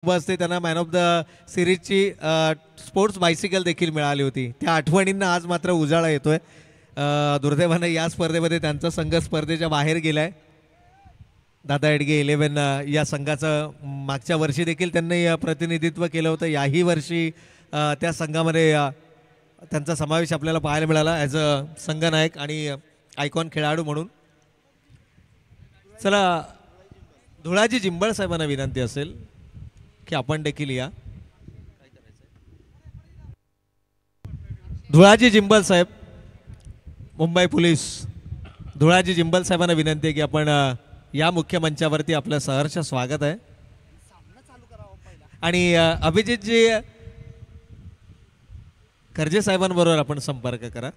असते त्यांना man of the सिरीजची स्पोर्ट्स बायसिकल देखील मिळाली होती. त्या आठवणींना आज मात्र उजाळा येतोय. दुर्दैवानं या स्पर्धेमध्ये त्यांचा संघ स्पर्धेच्या बाहेर गेलाय. दादा एडगे 11 या संघाचं मागच्या वर्षी देखील त्यांनी प्रतिनिधित्व केलं होतं. याही वर्षी त्या संघामध्ये त्यांचा समावेश आपल्याला पाहायला मिळाला ॲज अ संघनायक आणि आयकॉन खेळाडू म्हणून. चला, धुळाजी जिंबळ साहेबांना विनंती असेल की आपण देखील या. धुळाजी जिंबल साहेब, मुंबई पोलीस. धुळाजी जिंबल साहेबांना विनंती आहे की आपण या मुख्य मंचावरती आपलं सहर्ष स्वागत आहे. आणि अभिजितजी कर्जे साहेबांबरोबर आपण संपर्क करा.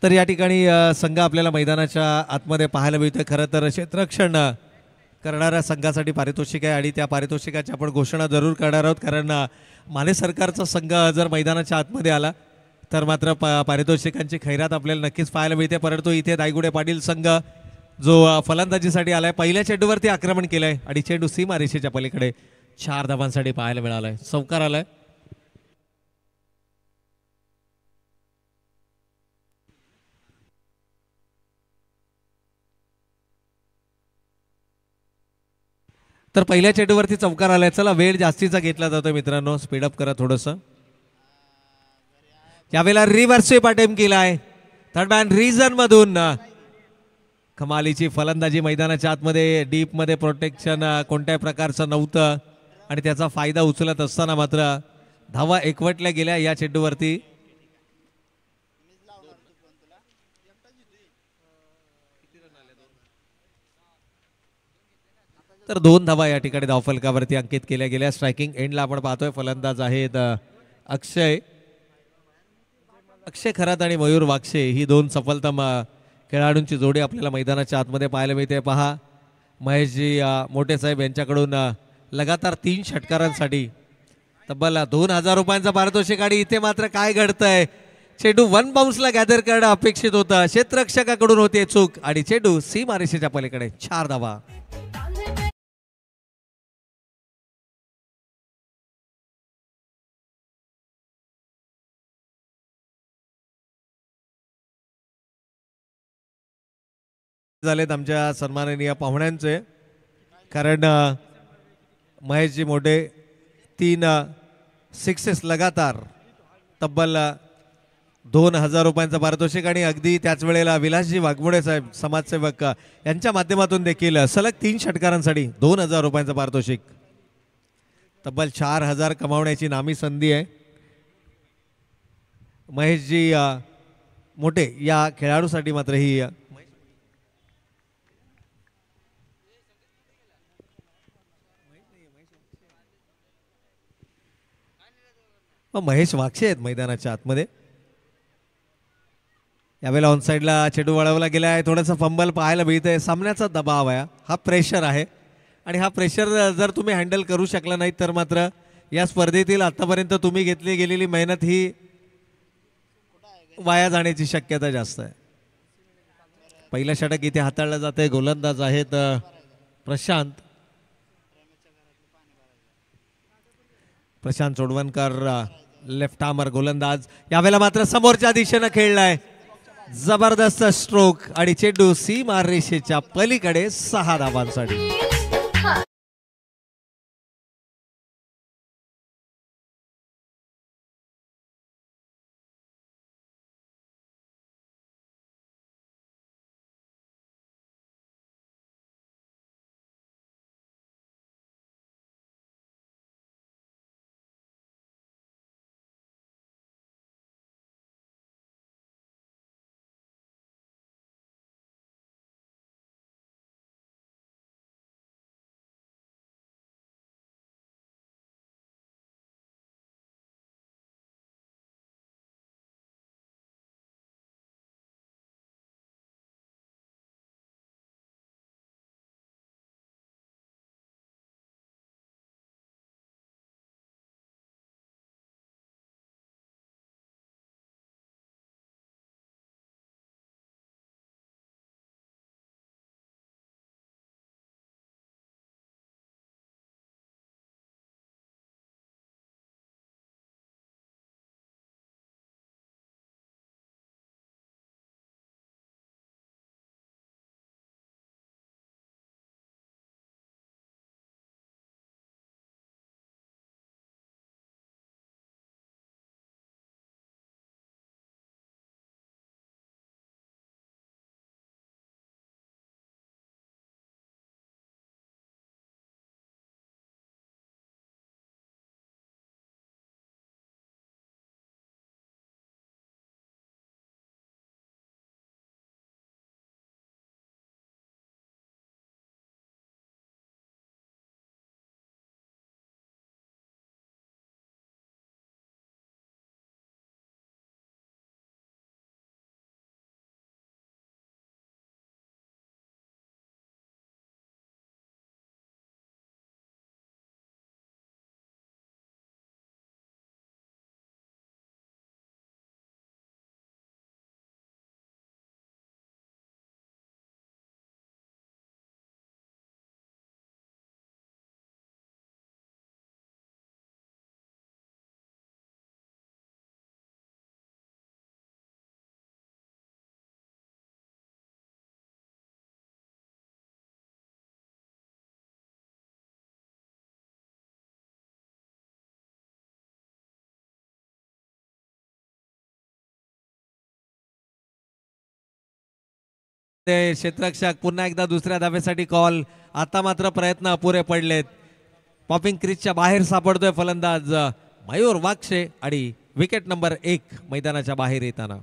तर या ठिकाणी संघ आपल्याला मैदानाच्या आतमध्ये पाहायला मिळतोय. खरं तर क्षेत्ररक्षण करणाऱ्या संघासाठी पारितोषिक आहे आणि त्या पारितोषिकाची आपण घोषणा जरूर करणार आहोत. कारण माने सरकारचा संघ जर मैदानाच्या आतमध्ये आला तर मात्र पारितोषिकांची खैरात आपल्याला नक्कीच पाहायला मिळते. परंतु इथे दायगुडे पाटील संघ जो फलंदाजीसाठी आलाय, पहिल्या चेंडूवरती आक्रमण केलंय आणि चेंडू सीमारेषेच्या पलीकडे 4 धावांसाठी पाहायला मिळालाय. चौकार आलाय. तर पहिल्या चेंडूवरती चौकार आलाय. चला, वेळ जास्तीचा घेतला जातोय मित्रांनो, स्पीडअप करा थोडंसं. यावेळेला रिव्हर्स स्वीप अटेम्प्ट केलाय थर्ड मॅन रिजन मधून. कमालीची फलंदाजी मैदानाच्या आतमध्ये डीप मध्ये प्रोटेक्शन कोणत्याही प्रकारचं नव्हतं आणि त्याचा फायदा उचलत असताना मात्र धावा एकवटल्या गेल्या या चेंडूवरती. तर 2 धावा या ठिकाणी धावफलकावरती अंकित केल्या गेल्या. स्ट्रायकिंग एंडला आपण पाहतोय फलंदाज आहेत अक्षय खरात आणि मयूर वाक्षे. ही 2 सफलतम खेळाडूंची जोडी आपल्याला मैदानाच्या आतमध्ये पाहायला मिळते. पहा, महेशजी मोठे साहेब यांच्याकडून लगातार 3 षटकारांसाठी तब्बल 2000 रुपयांचा पारितोषिक. आणि इथे मात्र काय घडतंय, चेंडू 1 बाउन्सला गॅदर करणं अपेक्षित होतं, क्षेत्ररक्षकाकडून होते चूक आणि चेंडू सीमारेषेच्या पलीकडे. 4 धावा. झालेत आमच्या सन्माननीय पाहुण्यांचे. कारण महेशजी मोठे 3 सिक्सेस लगातार तब्बल 2000 रुपयांचा पारितोषिक. आणि अगदी त्याच वेळेला विलासजी वाघमोडे साहेब समाजसेवक यांच्या माध्यमातून देखील सलग 3 षटकारांसाठी 2000 रुपयांचा पारितोषिक. तब्बल 4000 कमावण्याची नामी संधी आहे. महेशजी मोठे या खेळाडूसाठी मात्र ही महेश वाक्षे आहेत मैदानाच्या आतमध्ये. यावेळेला ऑन साईडला चेंडू वळवला गेला आहे. थोडंसं फंबल पाहायला मिळतंय. सामन्याचा दबाव आहे, हा प्रेशर आहे आणि हा प्रेशर जर तुम्ही हँडल करू शकला नाही तर मात्र या स्पर्धेतील आतापर्यंत तुम्ही घेतली गेलेली मेहनत ही वाया जाण्याची शक्यता जास्त आहे. पहिलं षटक इथे हाताळलं जाते. गोलंदाज आहेत प्रशांत सोडवणकर, लेफ्ट आर्मर गोलंदाज. यावेळेला मात्र समोरच्या दिशेनं खेळलाय, जबरदस्त स्ट्रोक आणि चेंडू सीमा रेषेच्या पलीकडे 6 धावांसाठी. ते क्षेत्ररक्षक पुन्हा एकदा दुसऱ्या धावेसाठी कॉल. आता मात्र प्रयत्न अपुरे पडलेत. पॉपिंग क्रीजच्या बाहेर सापडतोय फलंदाज मयूर वाक्षे आणि विकेट नंबर 1 मैदानाच्या बाहेर येताना.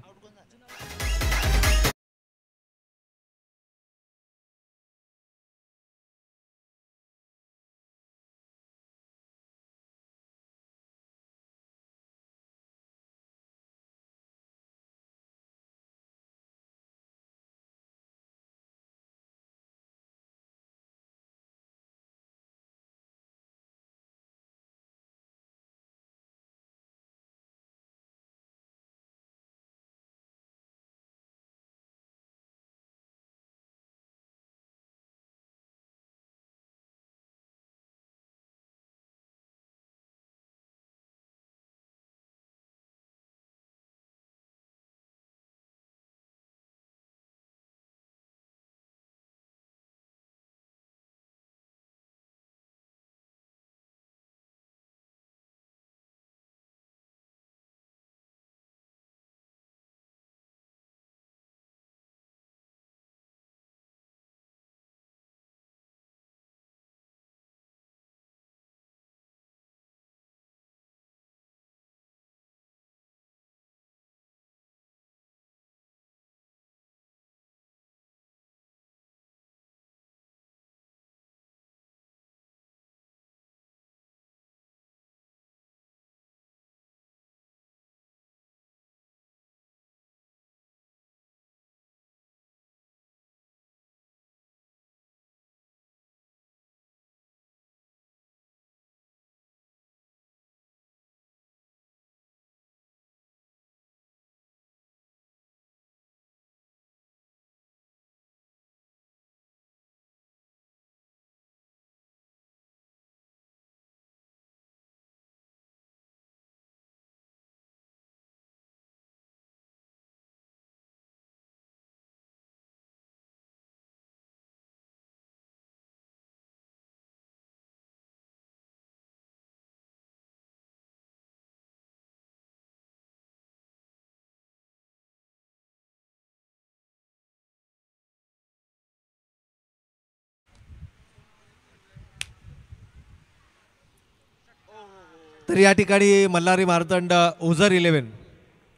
तर या ठिकाणी मल्हारी मार्तंड ओझर 11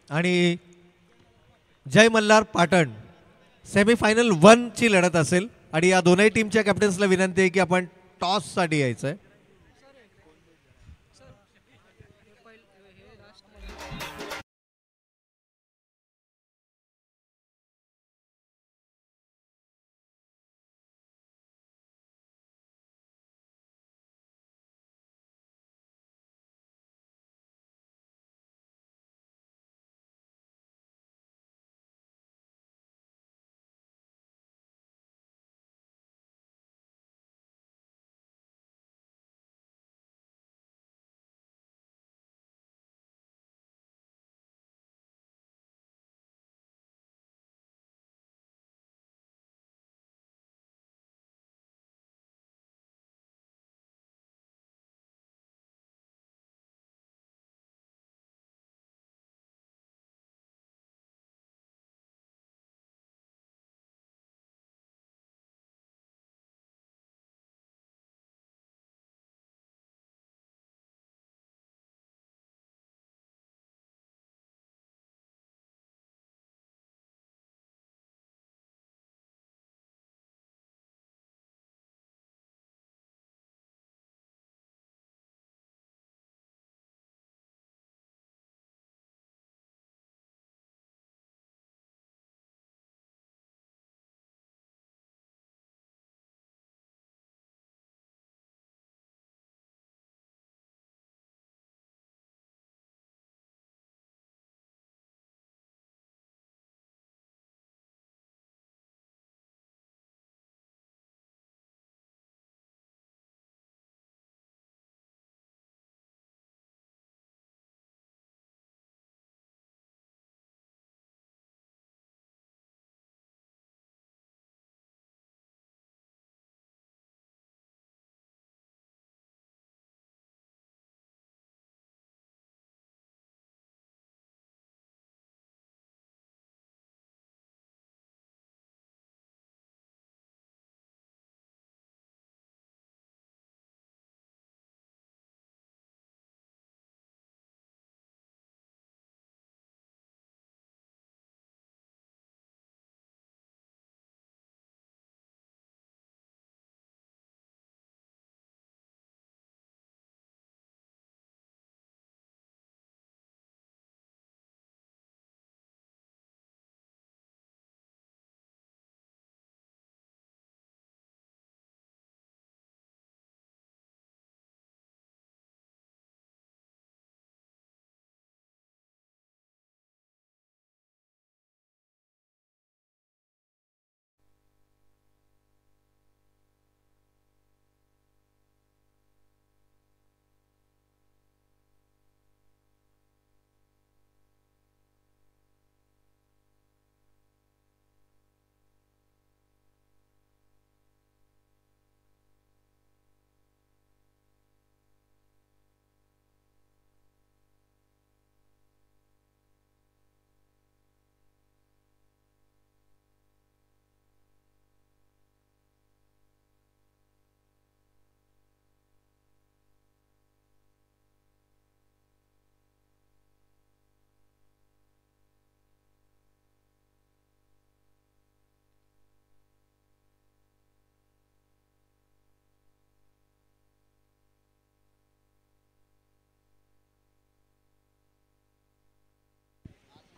आणि जय मल्हार पाटण सेमीफायनल 1 ची लढत असेल आणि या दोनही टीमच्या कॅप्टन्सला विनंती आहे की आपण टॉस साठी यायचंय.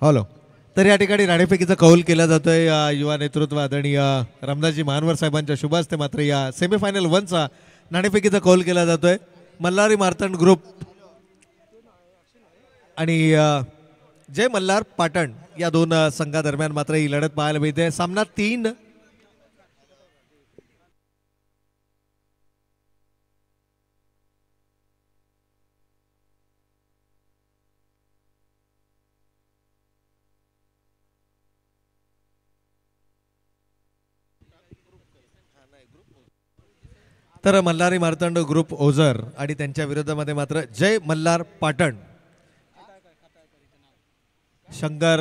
हॅलो. तर या ठिकाणी नाणेफेकीचा कौल केला जातोय युवा नेतृत्व आदरणीय रामदासजी महानवर साहेबांच्या शुभ हस्ते. मात्र या सेमीफायनल 1चा नाणेफेकीचा कौल केला जातोय. मल्हारी मार्तंड ग्रुप आणि जय मल्हार पाटण या दोन संघादरम्यान मात्र ही लढत पाहायला मिळते. सामना 3. तर मल्हारी मार्तंड ग्रुप ओझर आणि त्यांच्या विरोधामध्ये मात्र जय मल्हार पाटण शंकर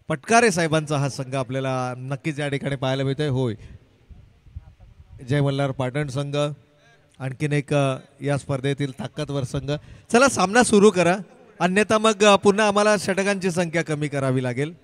पटकारे साहेबांचा हा संघ आपल्याला नक्कीच या ठिकाणी पाहायला मिळतोय. होय, जय मल्हार पाटण संघ आणखीन एक या स्पर्धेतील ताकदवर संघ. चला सामना सुरू करा, अन्यथा मग पुन्हा आम्हाला षटकांची संख्या कमी करावी लागेल.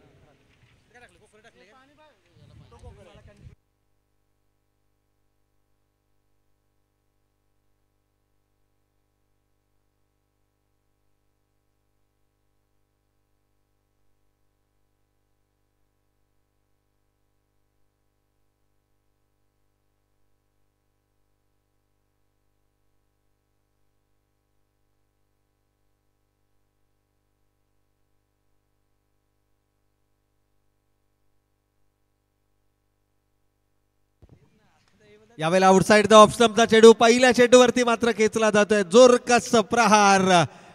यावेळेला आउटसाइड द ऑफ स्टंपचा चेंडू पहिल्या चेंडूवरती मात्र खेचला जातोय. जोरकस प्रहार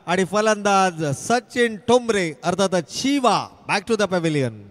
आणि फलंदाज सचिन ठोंबरे अर्थातच Shiva back to the pavilion.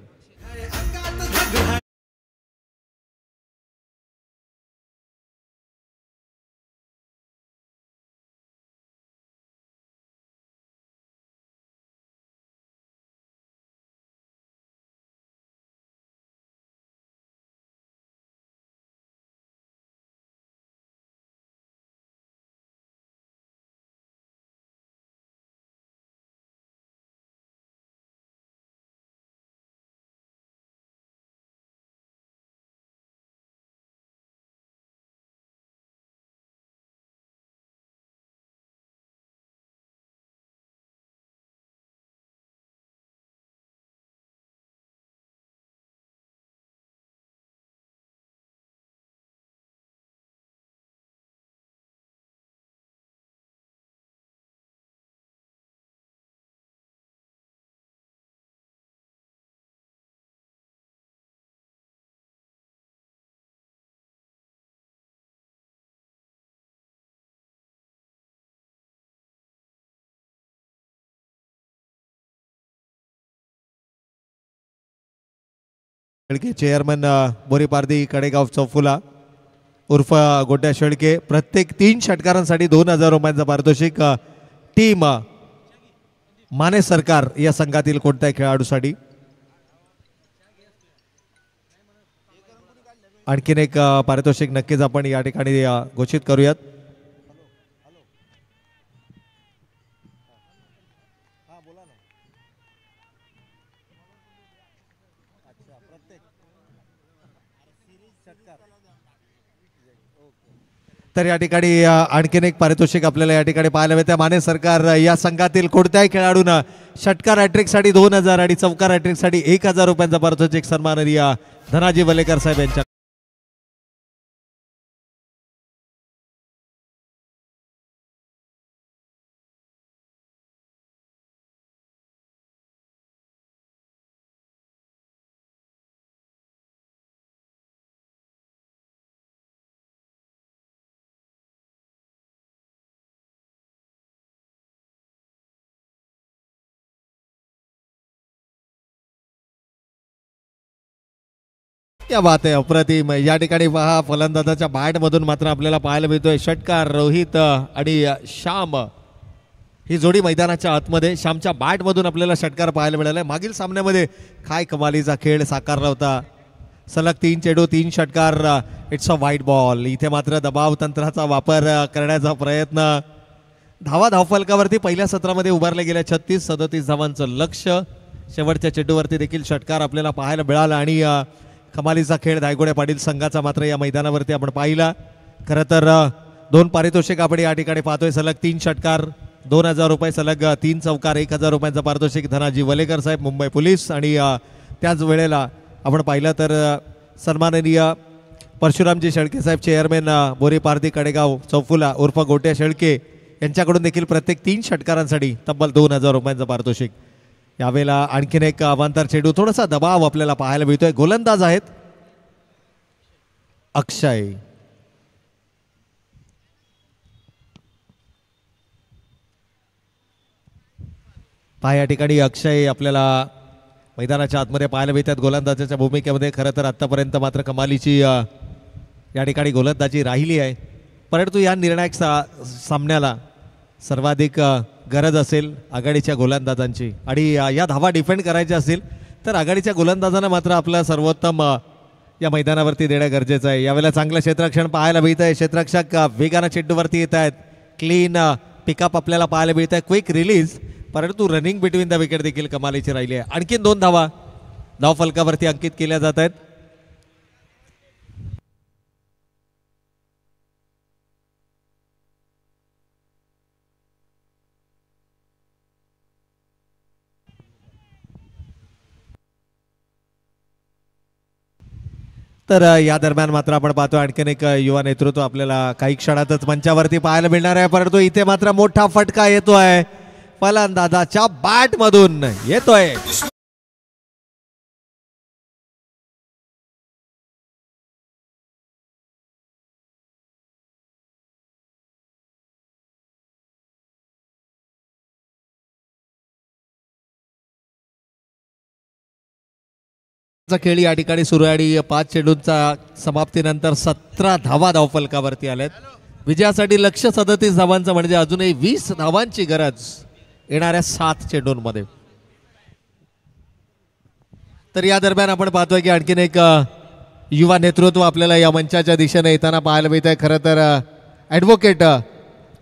Chairman Boripardi Kadegaon Chaufula उर्फ गोट्या शेळके प्रत्येक 3 षटकारांसाठी 2000 रुपयांचा पारितोषिक. टीम माने सरकार या संघातील कोणत्याही खेळाडूसाठी आणखीन एक पारितोषिक नक्कीच आपण या ठिकाणी घोषित करूयात. तर या ठिकाणी आणखीन एक पारितोषिक आपल्याला या ठिकाणी पाहायला मिळते. माने सरकार या संघातील कोणत्याही खेळाडूंना षटकार हॅट्रिक साठी 2000 आणि चौकार हॅट्रिक साठी 1000 रुपयांचा पारितोषिक सन्माननीय धनाजी वलेकर साहेब यांच्या. क्या बात आहे, अप्रतिम. या ठिकाणी पहा फलंदाजाच्या बॅट मधून मात्र आपल्याला पाहायला मिळतोय षटकार. रोहित आणि श्याम ही जोडी मैदानाच्या आतमध्ये. श्यामच्या बॅट मधून आपल्याला षटकार पाहायला मिळालाय. मागील सामन्यामध्ये काय कमालीचा खेळ साकारला होता. सलग 3 चेंडू 3 षटकार. It's a white ball. इथे मात्र दबाव तंत्राचा वापर करण्याचा प्रयत्न. धावफलकावरती पहिल्या सत्रामध्ये उभारले गेल्या 36-37 धावांचं लक्ष. शेवटच्या चेंडूवरती देखील षटकार आपल्याला पाहायला मिळाला आणि कमालीचा खेळ धायगुडे पाटील संघाचा मात्र या मैदानावरती आपण पाहिला. खरं तर 2 पारितोषिक आपण या ठिकाणी पाहतोय. सलग 3 षटकार 2000 रुपये सलग 3 चौकार, 1000 रुपयांचा पारितोषिक धनाजी वलेकर साहेब मुंबई पोलीस. आणि त्याच वेळेला आपण पाहिलं तर सन्माननीय परशुरामजी शेळके साहेब चेअरमॅन बोरी पारधी कडेगाव चौफुला उर्फ गोट्या शेळके यांच्याकडून देखील प्रत्येक 3 षटकारांसाठी तब्बल 2000 रुपयांचं पारितोषिक. यावेळेला आणखीन एक अवांतर चेंडू, थोडासा दबाव आपल्याला पाहायला मिळतोय. गोलंदाज आहेत अक्षय. पहा या ठिकाणी अक्षय आपल्याला मैदानाच्या आतमध्ये पाहायला मिळतात गोलंदाजाच्या भूमिकेमध्ये. खरं तर आत्तापर्यंत मात्र कमालीची या ठिकाणी गोलंदाजी राहिली आहे, परंतु या निर्णायक सामन्याला सर्वाधिक गरज असेल आघाडीच्या गोलंदाजांची. आणि या धावा डिफेंड करायच्या असतील तर आघाडीच्या गोलंदाजांना मात्र आपलं सर्वोत्तम या मैदानावरती देणं गरजेचं आहे. यावेळेला चांगलं क्षेत्ररक्षण पाहायला मिळतं आहे. क्षेत्ररक्षक वेगानं चेंडूवरती येत आहेत. क्लीन पिकअप आपल्याला पाहायला मिळत आहे. क्विक रिलीज, परंतु रनिंग बिटवीन द विकेट देखील कमालीची राहिली आहे. आणखीन 2 धावा धावफलकावरती अंकित केल्या जात आहेत. तर या दरम्यान मात्र आपण पाहतो आणखीन एक युवा नेतृत्व आपल्याला काही क्षणातच मंचावरती पाहायला मिळणार आहे, परंतु इथे मात्र मोठा फटका येतोय, फलंदाजाच्या बॅट मधून येतोय. खेळी या ठिकाणी सुरू आहे आणि 5 चेंडूंचा समाप्तीनंतर 17 धावा धावफलकावरती आल्यात. विजयासाठी लक्ष्य 37 धावांचं, म्हणजे अजूनही 20 धावांची गरज येणाऱ्या 7 चेंडूंमध्ये. तर या दरम्यान आपण पाहतोय की आणखीन एक युवा नेतृत्व आपल्याला या मंचाच्या दिशेने येताना पाहायला मिळत आहे. खरं तर ॲडव्होकेट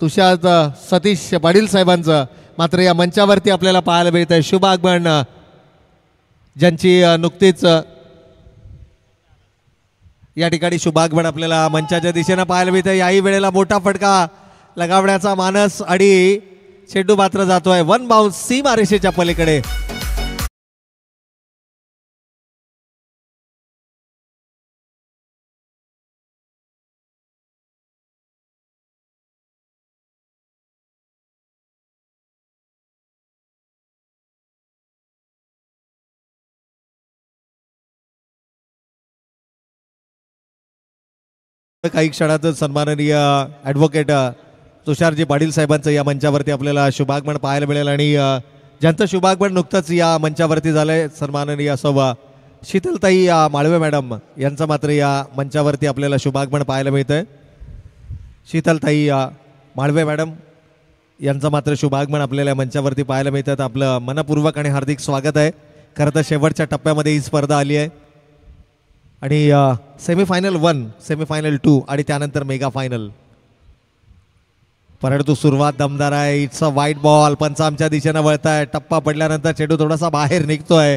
तुषार सतीश पाटील साहेबांचं मात्र या मंचावरती आपल्याला पाहायला मिळत आहे. शुभ आगमन, ज्यांची नुकतीच या ठिकाणी शुभागमन आपल्याला मंचाच्या दिशेने पाहायला मिळतं. याही वेळेला मोठा फटका लगावण्याचा मानस आणि चेंडू मात्र जातोय 1 बाउन्स सीमारेषेच्या पलीकडे. काही क्षणातच सन्माननीय ॲडव्होकेट तुषारजी पाटील साहेबांचं या मंचावरती आपल्याला शुभागमन पाहायला मिळेल. आणि ज्यांचं शुभागमन नुकतंच या मंचावरती झालंय, सन्माननीय सौवा शीतलताई माळवे मॅडम यांचं मात्र या मंचावरती आपल्याला शुभागमन पाहायला मिळतंय. शीतलताई माळवे मॅडम यांचं मात्र शुभागमन आपल्याला मंचावरती पाहायला मिळतात. आपलं मनपूर्वक आणि हार्दिक स्वागत आहे. खरं तर शेवटच्या टप्प्यामध्ये ही स्पर्धा आली आहे आणि सेमीफायनल 1, सेमीफायनल 2 आणि त्यानंतर मेगा फायनल. परंतु सुरुवात दमदार आहे. इट्स अ वाईट बॉल. पंच आमच्या दिशेनं वळताय. टप्पा पडल्यानंतर चेंडू थोडासा बाहेर निघतोय.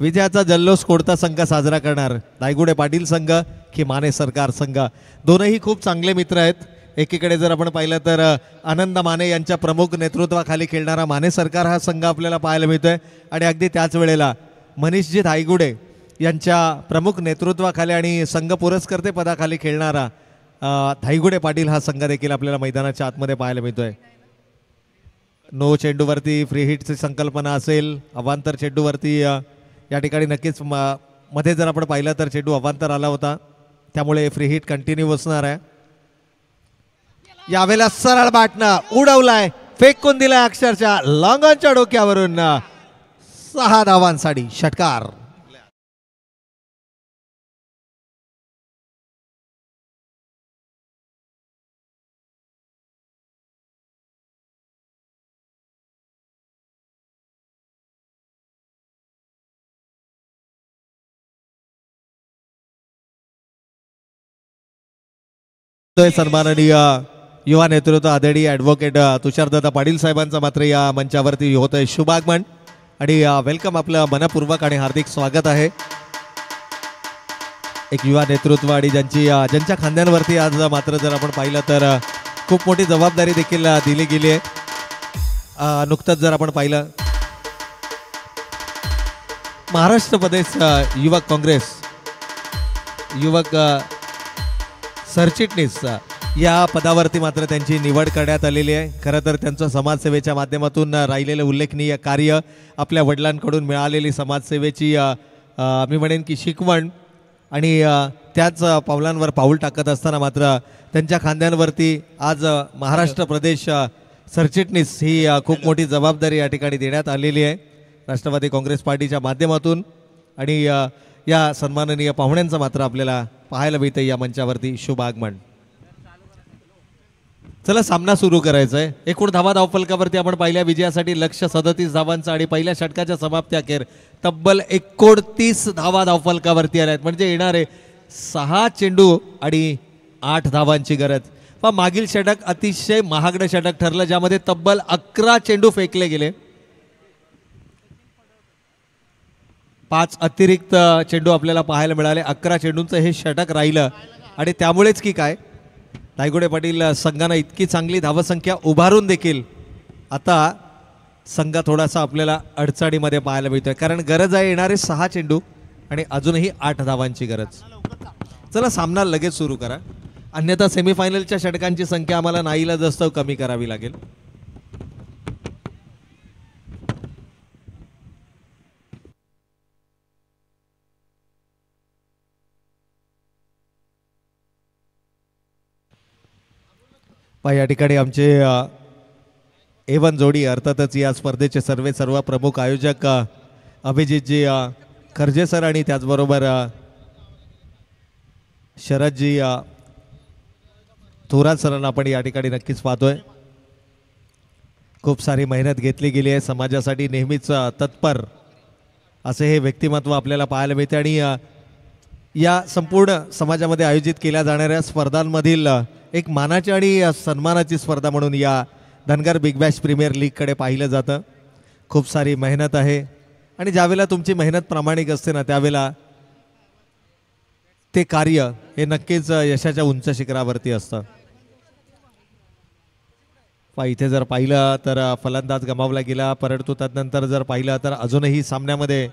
विजयाचा जल्लोष कोणता संघ साजरा करणार, धायगुडे पाटील संघ की माने सरकार संघ? दोनही खूप चांगले मित्र आहेत. एकीकडे जर आपण पाहिलं तर आनंद माने यांच्या प्रमुख नेतृत्वाखाली खेळणारा माने सरकार हा संघ आपल्याला पाहायला मिळतोय आणि अगदी त्याच वेळेला मनीषजी धायगुडे यांच्या प्रमुख नेतृत्वाखाली आणि संघ पुरस्कर्ते पदाखाली खेळणारा धायगुडे पाटील हा संघ देखील आपल्याला मैदानाच्या आतमध्ये पाहायला मिळतोय. नो चेंडूवरती फ्री हिटची संकल्पना असेल. अवांतर चेंडूवरती या ठिकाणी नक्कीच मध्ये जर आपण पाहिलं तर चेंडू अवांतर आला होता, त्यामुळे फ्री हिट कंटिन्यू असणार आहे. यावेळेला सरळ बॅटनं उडवलाय, फेकून दिलाय अक्षरशः लॉंगॉनच्या डोक्यावरून. 6 धावांसाठी षटकार. सन्माननीय युवा नेतृत्व आदरणीय ॲडव्होकेट तुषारदादा पाटील साहेबांचा मात्र या मंचावरती होत आहे शुभागमन आणि वेलकम. आपलं मनपूर्वक आणि हार्दिक स्वागत आहे. एक युवा नेतृत्व आणि ज्यांच्या खांद्यांवरती आज मात्र जर आपण पाहिलं तर खूप मोठी जबाबदारी देखील दिली गेली आहे. नुकतंच जर आपण पाहिलं महाराष्ट्र प्रदेश युवक काँग्रेस युवक सरचिटणीस या पदावरती मात्र त्यांची निवड करण्यात आलेली आहे. खरं तर त्यांचं समाजसेवेच्या माध्यमातून राहिलेलं उल्लेखनीय कार्य, आपल्या वडिलांकडून मिळालेली समाजसेवेची मी म्हणेन की शिकवण आणि त्याच पावलांवर पाऊल टाकत असताना मात्र त्यांच्या खांद्यांवरती आज महाराष्ट्र प्रदेश सरचिटणीस ही खूप मोठी जबाबदारी या ठिकाणी देण्यात आलेली आहे राष्ट्रवादी काँग्रेस पार्टीच्या माध्यमातून. आणि या सन्माननीय पाहुण्यांचं मात्र आपल्याला पाहायला मिळतं या मंचावरती. शुभ आगमन. चला सामना सुरू करायचा आहे. एकूण धावफलकावरती आपण पहिल्या विजयासाठी लक्ष्य 37 धावांचा आणि पहिल्या षटकाच्या समाप्ती अखेर तब्बल 29 धावफलकावरती आल्या आहेत. म्हणजे येणारे 6 चेंडू आणि 8 धावांची गरज. पण मागील षटक अतिशय महागडं षटक ठरलं ज्यामध्ये तब्बल 11 चेंडू फेकले गेले. 5 अतिरिक्त चेंडू आपल्याला पाहायला मिळाले. 11 चेंडूंचं हे षटक राहिलं आणि त्यामुळेच की काय धायगुडे पाटील संघानं इतकी चांगली धावसंख्या उभारून देखील आता संघ थोडासा आपल्याला अडचणीमध्ये पाहायला मिळतोय. कारण गरज आहे येणारे 6 चेंडू आणि अजूनही 8 धावांची गरज. चला सामना लगेच सुरू करा, अन्यथा सेमीफायनलच्या षटकांची संख्या आम्हाला नाईलाजास्तव कमी करावी लागेल. या ठिकाणी आमचे A1 जोडी अर्थातच या स्पर्धेचे सर्व प्रमुख आयोजक अभिजितजी खर्जे सर आणि त्याचबरोबर शरदजी थोरात सरांना आपण या ठिकाणी नक्कीच पाहतोय. खूप सारी मेहनत घेतली गेली आहे समाजासाठी, नेहमीच तत्पर असे हे व्यक्तिमत्व आपल्याला पाहायला मिळते. आणि या संपूर्ण समाजामध्ये आयोजित केल्या जाणाऱ्या स्पर्धांमधील एक मानाची आणि सन्मानाची स्पर्धा म्हणून या धनगर बिग बॅश प्रीमियर लीगकडे पाहिलं जातं. खूप सारी मेहनत आहे आणि ज्यावेळेला तुमची मेहनत प्रामाणिक असते ना त्यावेळेला ते कार्य हे नक्कीच यशाच्या उंच शिखरावरती असतं. इथे जर पाहिलं तर फलंदाज गमावला गेला, परंतु तदनंतर जर पाहिलं तर अजूनही सामन्यामध्ये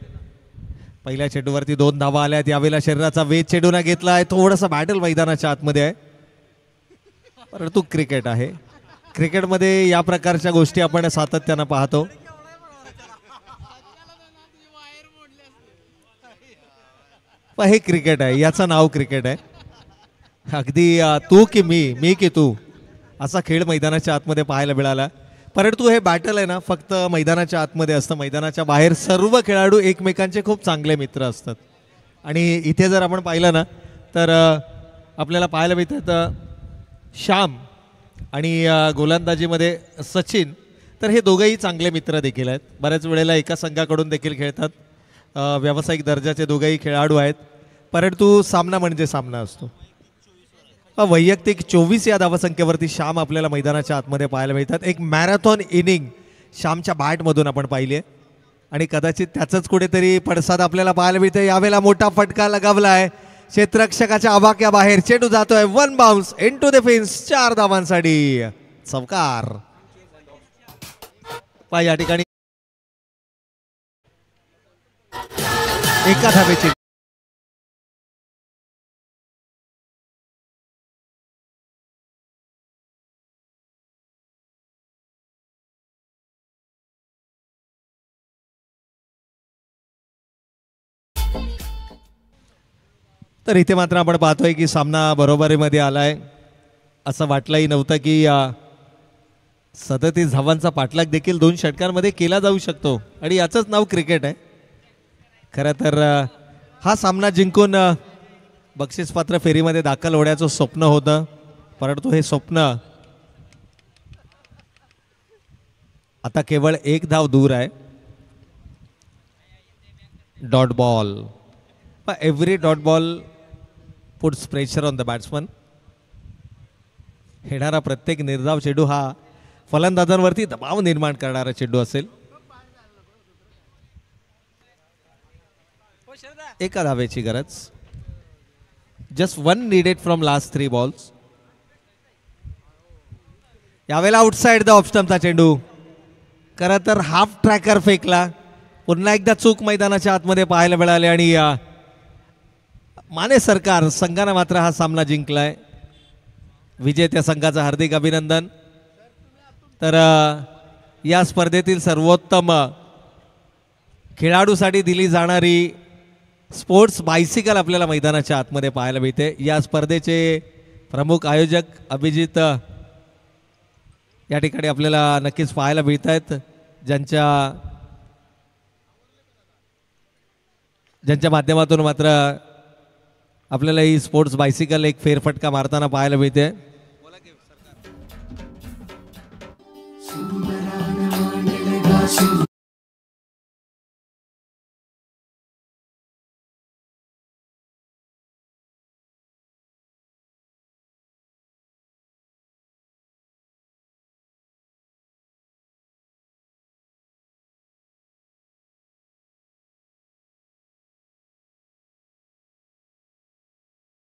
पहिल्या चेंडूवरती 2 धावा आल्यात. यावेळेला शरीराचा वेध चेंडूने घेतला आहे. थोडंसं बॅटल मैदानाच्या आतमध्ये आहे, परंतु क्रिकेट आहे. क्रिकेटमध्ये या प्रकारच्या गोष्टी आपण सातत्यानं पाहतो. हे क्रिकेट आहे, याचं नाव क्रिकेट आहे. अगदी तू की मी की तू असा खेळ मैदानाच्या आतमध्ये पाहायला मिळाला. परंतु हे बॅटल आहे ना फक्त मैदानाच्या आतमध्ये असतं. मैदानाच्या बाहेर सर्व खेळाडू एकमेकांचे खूप चांगले मित्र असतात. आणि इथे जर आपण पाहिलं ना तर आपल्याला पाहायला मिळतं श्याम आणि गोलंदाजीमध्ये सचिन, तर हे दोघंही चांगले मित्र देखील आहेत. बऱ्याच वेळेला एका संघाकडून देखील खेळतात. व्यावसायिक दर्जाचे दोघंही खेळाडू आहेत. परंतु सामना म्हणजे सामना असतो. वैयक्तिक 24 या धावसंख्येवरती श्याम आपल्याला मैदानाच्या आतमध्ये पाहायला मिळतात. एक मॅरेथॉन इनिंग श्यामच्या बॅटमधून आपण पाहिली आहे आणि कदाचित त्याचंच कुठेतरी पडसाद आपल्याला पाहायला मिळतं. यावेळेला मोठा फटका लगावला आहे क्षेत्ररक्षकाच्या आवाक्या बाहेर. चेंडू जातोय 1 बाउन्स इनटू द फिन्स. 4 धावांसाठी चौकार. या ठिकाणी एका धावेची तर इथे मात्र आपण पाहतोय की सामना बरोबरीमध्ये आलाय. असं वाटलंही नव्हतं की 37 धावांचा पाठलाग देखील 2 षटकांमध्ये केला जाऊ शकतो आणि याचंच नाव क्रिकेट आहे. खरं तर हा सामना जिंकून बक्षीसपात्र फेरीमध्ये दाखल होण्याचं स्वप्न होतं, परंतु हे स्वप्न आता केवळ 1 धाव दूर आहे. Dot ball. Every dot ball puts pressure on the batsman. येणारा प्रत्येक निर्धाव चेंडू हा फलंदाजांवरती दबाव निर्माण करणारा चेंडू असेल. एका धावेची गरज. Just 1 needed from last 3 balls. यावेळेला आउटसाइड द ऑफ स्टंपचा चेंडू. खरं तर हाफ ट्रॅकर फेकला. पुन्हा एकदा चूक मैदानाच्या आतमध्ये पाहायला मिळाली आणि माने सरकार संघानं मात्र हा सामना जिंकलाय. विजेत्या संघाचं हार्दिक अभिनंदन. तर या स्पर्धेतील सर्वोत्तम खेळाडूसाठी दिली जाणारी स्पोर्ट्स बायसिकल आपल्याला मैदानाच्या आतमध्ये पाहायला मिळते. या स्पर्धेचे प्रमुख आयोजक अभिजित या ठिकाणी आपल्याला नक्कीच पाहायला मिळत आहेत, ज्यांच्या माध्यमातून मात्र आपल्याला ही स्पोर्ट्स बायसिकल एक फेरफटका मारताना पाहायला मिळते.